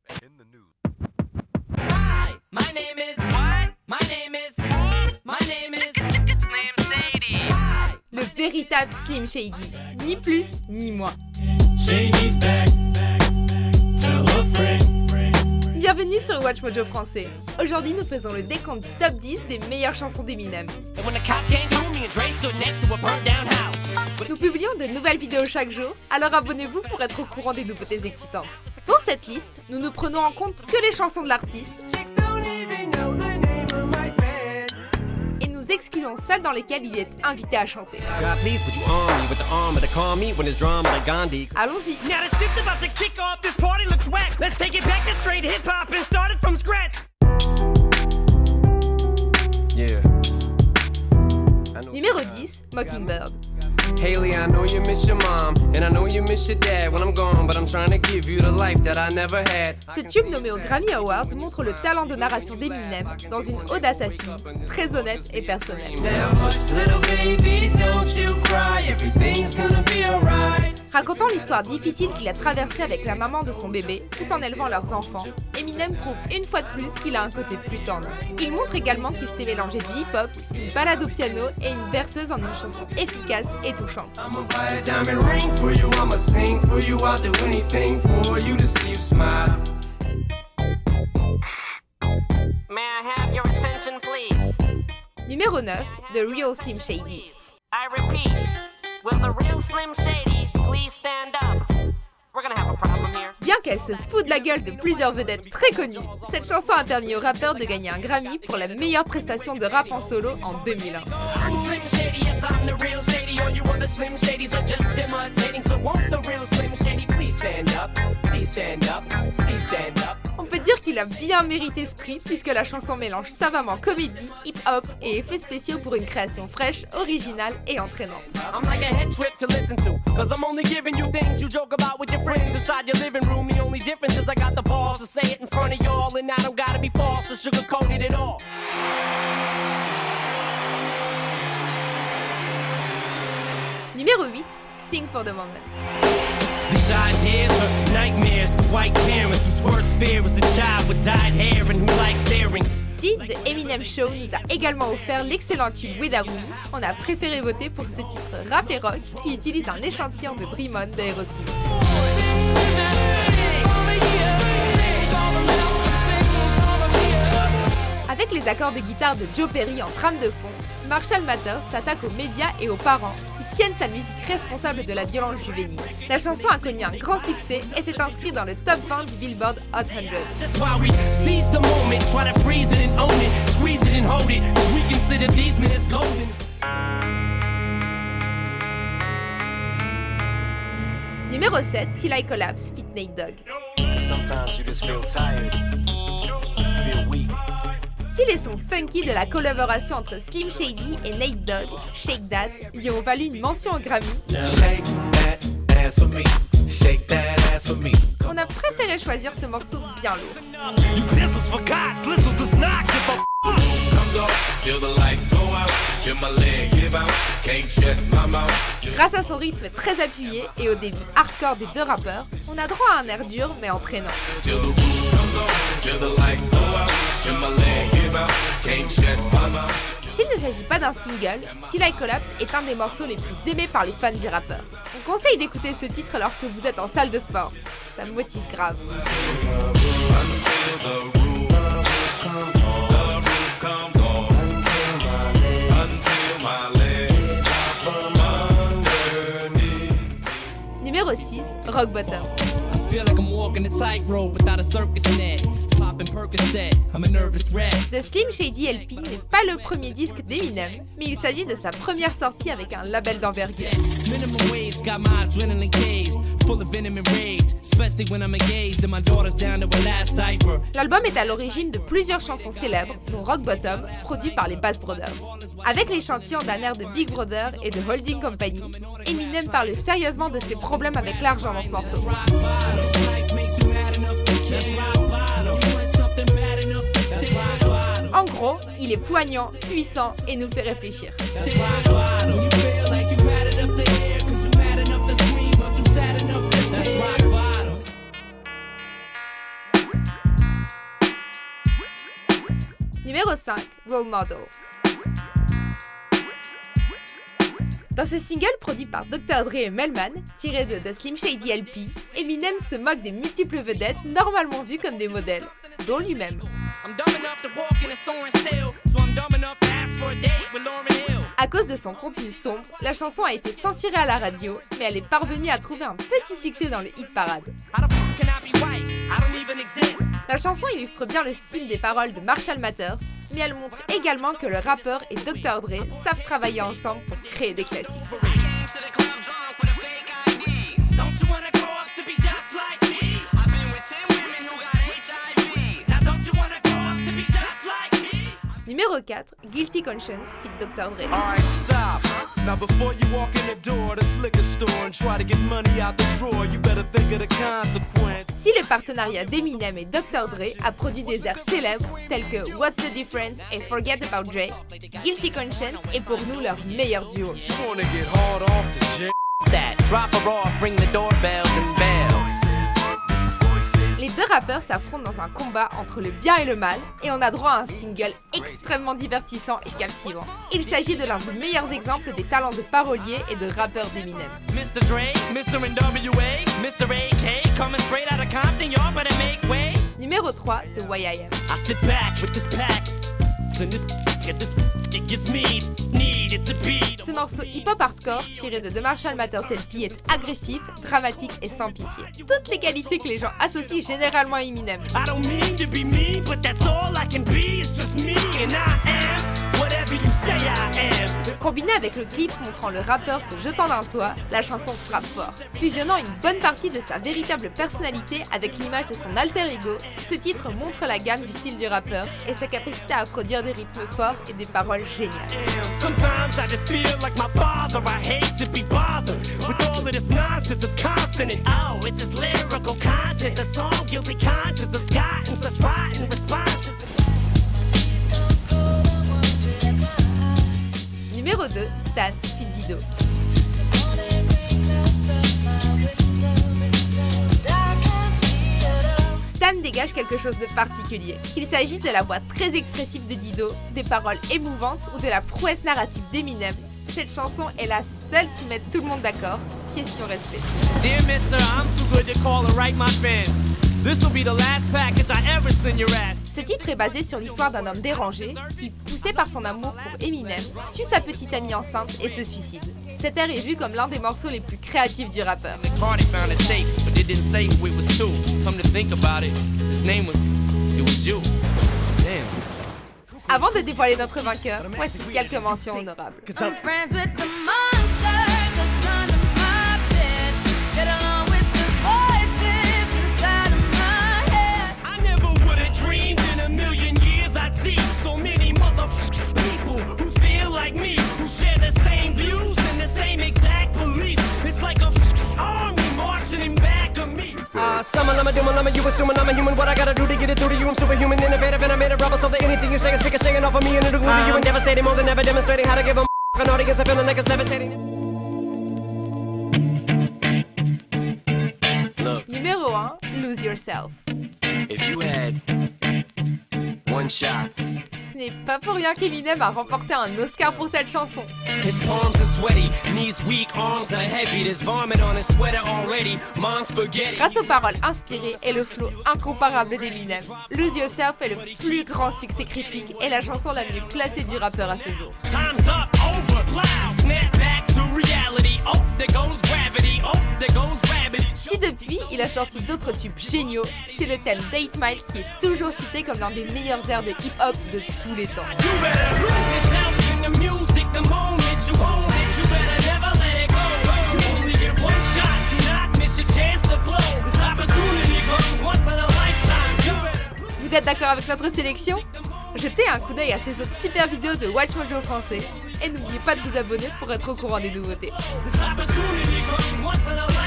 Hi, my name is what? My name is my name is Slim Shady. Hi. Le véritable Slim Shady, ni plus ni moins. Shady's back. Tell a friend. Bienvenue sur Watch Mojo français. Aujourd'hui, nous faisons le décompte du top 10 des meilleures chansons d'Eminem. Nous publions de nouvelles vidéos chaque jour, alors abonnez-vous pour être au courant des nouveautés excitantes. Pour cette liste, nous ne prenons en compte que les chansons de l'artiste et nous excluons celles dans lesquelles il est invité à chanter. Allons-y. Now the shit's about to kick off, this party looks whack. Let's take it back to straight hip-hop and start it from scratch. Yeah. Numéro 10, Mockingbird. Haley, I know you miss your mom, and I know you miss your dad when I'm gone, but I'm trying to give you the life that I never had. Ce tube nommé aux Grammy Awards montre le talent de narration d'Eminem dans une ode à sa fille, très honnête et personnelle. Racontant l'histoire difficile qu'il a traversée avec la maman de son bébé, tout en élevant leurs enfants, Eminem prouve une fois de plus qu'il a un côté plus tendre. Il montre également qu'il sait mélanger du hip-hop, une balade au piano et une berceuse en une chanson efficace et touchante. May I have your attention, please? Numéro 9, The Real Slim Shady. I repeat, will the real Slim Shady please stand up? We're gonna have a problem here. Bien qu'elle se fout de la gueule de plusieurs vedettes très connues, cette chanson a permis au rappeur de gagner un Grammy pour la meilleure prestation de rap en solo en 2001. Slim Shady, yes, I'm the real Shady. All you other Slim Shadys are just imitating. So won't the real Slim Shady please stand up? Please stand up. Please stand up. On peut dire qu'il a bien mérité ce prix puisque la chanson mélange savamment comédie, hip-hop et effets spéciaux pour une création fraîche, originale et entraînante. I'm like a head trip to listen to, cause I'm only giving you things you joke about with your friends inside your living room. The only difference is I got the balls to say it in front of y'all, and I don't gotta be false or sugar-coated at all. Numéro 8, Sing for the Moment. These ideas are nightmares to white parents whose worst fear was a child with dyed hair and who likes earrings. Si The Eminem Show nous a également offert l'excellent tube Without Me, on a préféré voter pour ce titre rap et rock qui utilise un échantillon de Dream On d'Aerosmith. Avec les accords de guitare de Joe Perry en trame de fond, Marshall Mathers s'attaque aux médias et aux parents qui tiennent sa musique responsable de la violence juvénile. La chanson a connu un grand succès et s'est inscrite dans le top 20 du Billboard Hot 100. That's why we seize the moment, try to freeze it and own it, squeeze it and hold it, cause we consider these minutes golden. Numéro 7, Till I Collapse feat Nate Dogg. Sometimes you just feel tired, feel weak. Si les sons funky de la collaboration entre Slim Shady et Nate Dogg, Shake That, lui ont valu une mention au Grammy, on a préféré choisir ce morceau bien lourd. You pistols for God, Slizzle does not give a Grâce à son rythme très appuyé et au débit hardcore des deux rappeurs, on a droit à un air dur mais entraînant. S'il ne s'agit pas d'un single, Till I Collapse est un des morceaux les plus aimés par les fans du rappeur. On conseille d'écouter ce titre lorsque vous êtes en salle de sport. Ça me motive grave. Numéro 6, Rock Bottom. The Slim Shady LP n'est pas le premier disque d'Eminem, mais il s'agit de sa première sortie avec un label d'envergure. L'album est à l'origine de plusieurs chansons célèbres, dont Rock Bottom, produit par les Bass Brothers. Avec l'échantillon d'un air de Big Brother et de Holding Company, Eminem parle sérieusement de ses problèmes avec l'argent dans ce morceau. En gros, il est poignant, puissant et nous fait réfléchir. Numéro 5, Role Model. Dans ce single produit par Dr. Dre et Melman, tiré de The Slim Shady LP, Eminem se moque des multiples vedettes normalement vues comme des modèles, dont lui-même. À cause de son contenu sombre, la chanson a été censurée à la radio, mais elle est parvenue à trouver un petit succès dans le hit parade. La chanson illustre bien le style des paroles de Marshall Mathers, mais elle montre également que le rappeur et Dr. Dre savent travailler ensemble pour créer des classiques. Numéro 4, Guilty Conscience feat. Dr. Dre. Alright, stop. Now before you walk in the door of this liquor store and try to get money out the drawer, you better think of the consequence. Si le partenariat d'Eminem et Dr. Dre a produit des airs célèbres tels que What's the Difference et Forget About Dre, Guilty Conscience est pour nous leur meilleur duo. You wanna get hard off the j. That drop her off, ring the doorbell and bell. Les deux rappeurs s'affrontent dans un combat entre le bien et le mal, et on a droit à un single extrêmement divertissant et captivant. Il s'agit de l'un des meilleurs exemples des talents de parolier et de rappeur d'Eminem. Mr. Dre, Mr. NWA, Mr. AK, coming straight out of Compton, y'all better make way. Numéro 3, de YIM. I sit back with this pack, and this, it gets me, needed to be. Ce morceau hip-hop hardcore, tiré de The Marshall Mathers LP, est agressif, dramatique et sans pitié. Toutes les qualités que les gens associent généralement à Eminem. I don't mean to be mean, but that's all I can be. It's just me and I am whatever you say I am. Combiné avec le clip montrant le rappeur se jetant d'un toit, la chanson frappe fort. Fusionnant une bonne partie de sa véritable personnalité avec l'image de son alter ego, ce titre montre la gamme du style du rappeur et sa capacité à produire des rythmes forts et des paroles géniales. Sometimes I just feel like my father. I hate to be bothered with all of this nonsense. It's constant and oh, it's just lyrical content. The song Guilty Conscience has gotten such rotten responses. Numéro 2, Stan feat. Dido. Stan dégage quelque chose de particulier. Qu'il s'agisse de la voix très expressive de Dido, des paroles émouvantes ou de la prouesse narrative d'Eminem, cette chanson est la seule qui met tout le monde d'accord. Question respect. Dear Mister, I'm too good to call and write my fans. This will be the last package I ever send your ass. Ce titre est basé sur l'histoire d'un homme dérangé qui, poussé par son amour pour Eminem, tue sa petite amie enceinte et se suicide. Cet air est vu comme l'un des morceaux les plus créatifs du rappeur. Cardi found a tape, but it didn't say who it was to. Come to think about it, his name was you. Damn. Avant de dévoiler notre vainqueur, voici quelques mentions honorables. I'm friends with the monster that's under my bed. Get along with the voices inside of my head. I never would have dreamed in a million years I'd see so many motherfucking people who feel like me, who share the same views and the same exact beliefs. It's like a army marching in back of me. Summon, I'm a doom, I'm a you assuming I'm a human. What I gotta do to get it through to you? I'm superhuman, innovative, and I made a rubber so that anything you say is ricocheting off of me and it'll glue to you and devastating more than ever, demonstrating how to give an audience a feeling like it's levitating. Look, Numéro 1, Lose Yourself. if you had one shot. Ce n'est pas pour rien qu'Eminem a remporté un Oscar pour cette chanson. His palms are sweaty, knees weak, arms are heavy. There's vomit on his sweater already. Mom's spaghetti. Grâce aux paroles inspirées et le flow incomparable d'Eminem, Lose Yourself est le plus grand succès critique et la chanson la mieux classée du rappeur à ce jour. Time's up, over, loud, snap back to reality. Oh, there goes gravity. Oh, there goes gravity. Si depuis, il a sorti d'autres tubes géniaux, c'est le thème d'8 Mile qui est toujours cité comme l'un des meilleurs airs de hip-hop de tous les temps. You better lose yourself in the music the moment you own it. You better never let it go. You only get one shot, do not miss your chance to blow. This opportunity comes once in a lifetime. You better. Vous êtes d'accord avec notre sélection? Jetez un coup d'œil à ces autres super vidéos de Watch Mojo français et n'oubliez pas de vous abonner pour être au courant des nouveautés. This opportunity comes once in a lifetime.